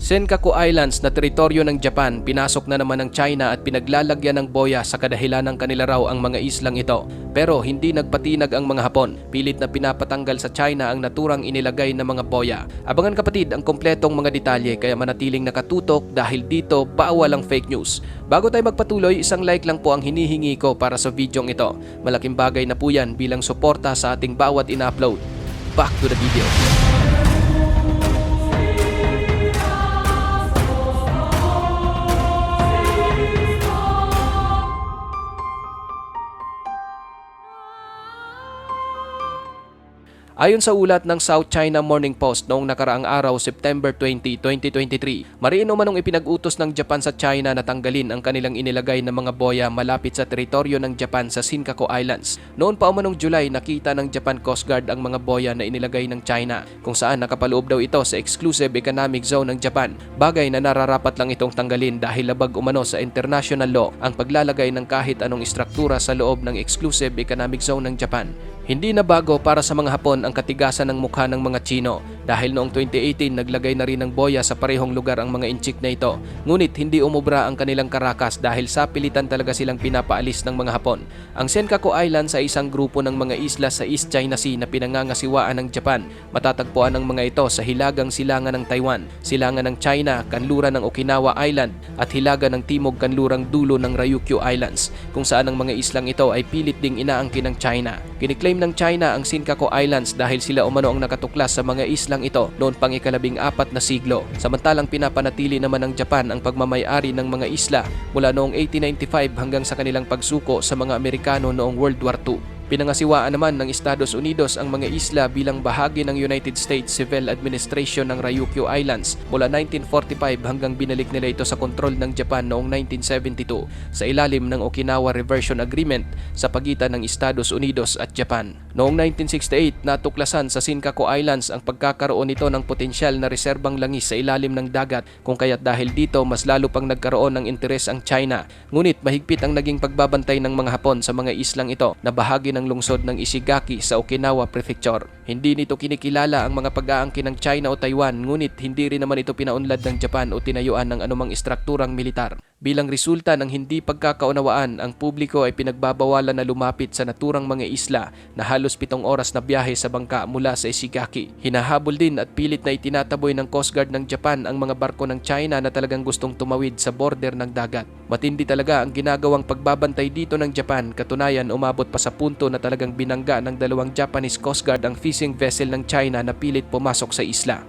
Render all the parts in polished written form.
Senkaku Islands na teritoryo ng Japan, pinasok na naman ng China at pinaglalagyan ng boya sa kadahilan ng kanila raw ang mga islang ito. Pero hindi nagpatinag ang mga Hapon. Pilit na pinapatanggal sa China ang naturang inilagay na mga boya. Abangan kapatid ang kompletong mga detalye kaya manatiling nakatutok dahil dito bawal ang fake news. Bago tayo magpatuloy, isang like lang po ang hinihingi ko para sa videong ito. Malaking bagay na po yan bilang suporta sa ating bawat ina-upload. Back to the video. Ayon sa ulat ng South China Morning Post noong nakaraang araw, September 20, 2023, mariino manong ipinag-utos ng Japan sa China na tanggalin ang kanilang inilagay na mga boya malapit sa teritoryo ng Japan sa Senkaku Islands. Noon pa umanong July, nakita ng Japan Coast Guard ang mga boya na inilagay ng China, kung saan nakapaloob daw ito sa Exclusive Economic Zone ng Japan. Bagay na nararapat lang itong tanggalin dahil labag umano sa international law ang paglalagay ng kahit anong istruktura sa loob ng Exclusive Economic Zone ng Japan. Hindi na bago para sa mga Hapon ang katigasan ng mukha ng mga Chino dahil noong 2018 naglagay na rin ng boya sa parehong lugar ang mga inchik na ito. Ngunit hindi umubra ang kanilang karakas dahil sa pilitan talaga silang pinapaalis ng mga Hapon. Ang Senkaku Islands ay isang grupo ng mga isla sa East China Sea na pinangangasiwaan ng Japan. Matatagpuan ang mga ito sa hilagang silangan ng Taiwan, silangan ng China, kanluran ng Okinawa Island at hilaga ng timog kanlurang dulo ng Ryukyu Islands, kung saan ang mga islang ito ay pilit ding inaangkin ng China. Kiniklaim ng China ang Senkaku Islands dahil sila umano ang nakatuklas sa mga islang ito noon pang ika-14 na siglo. Samantalang pinapanatili naman ng Japan ang pagmamay-ari ng mga isla mula noong 1895 hanggang sa kanilang pagsuko sa mga Amerikano noong World War II. Pinangasiwaan naman ng Estados Unidos ang mga isla bilang bahagi ng United States Civil Administration ng Ryukyu Islands mula 1945 hanggang binalik nila ito sa kontrol ng Japan noong 1972 sa ilalim ng Okinawa Reversion Agreement sa pagitan ng Estados Unidos at Japan. Noong 1968, natuklasan sa Senkaku Islands ang pagkakaroon nito ng potensyal na reserbang langis sa ilalim ng dagat, kung kaya't dahil dito mas lalo pang nagkaroon ng interes ang China. Ngunit mahigpit ang naging pagbabantay ng mga Hapon sa mga islang ito na bahagi ng lungsod ng Ishigaki sa Okinawa Prefecture. Hindi nito kinikilala ang mga pag-aangkin ng China o Taiwan, ngunit hindi rin naman ito pinaunlad ng Japan o tinayuan ng anumang istrukturang militar. Bilang resulta ng hindi pagkakaunawaan, ang publiko ay pinagbabawalan na lumapit sa naturang mga isla na halos 7 oras na biyahe sa bangka mula sa Ishigaki. Hinahabol din at pilit na itinataboy ng Coast Guard ng Japan ang mga barko ng China na talagang gustong tumawid sa border ng dagat. Matindi talaga ang ginagawang pagbabantay dito ng Japan, katunayan umabot pa sa punto na talagang binangga ng 2 Japanese Coast Guard ang fishing vessel ng China na pilit pumasok sa isla.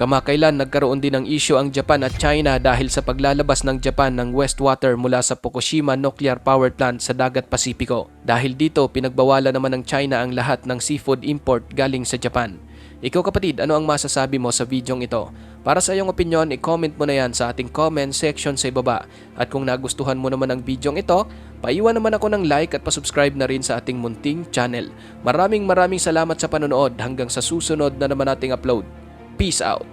Kamakailan nagkaroon din ng issue ang Japan at China dahil sa paglalabas ng Japan ng wastewater mula sa Fukushima Nuclear Power Plant sa Dagat Pasipiko. Dahil dito, pinagbawalan naman ng China ang lahat ng seafood import galing sa Japan. Ikaw kapatid, ano ang masasabi mo sa videong ito? Para sa iyong opinion, i-comment mo na yan sa ating comment section sa ibaba. At kung nagustuhan mo naman ang videong ito, paiwan naman ako ng like at pasubscribe na rin sa ating munting channel. Maraming salamat sa panonood, hanggang sa susunod na naman nating upload. Peace out!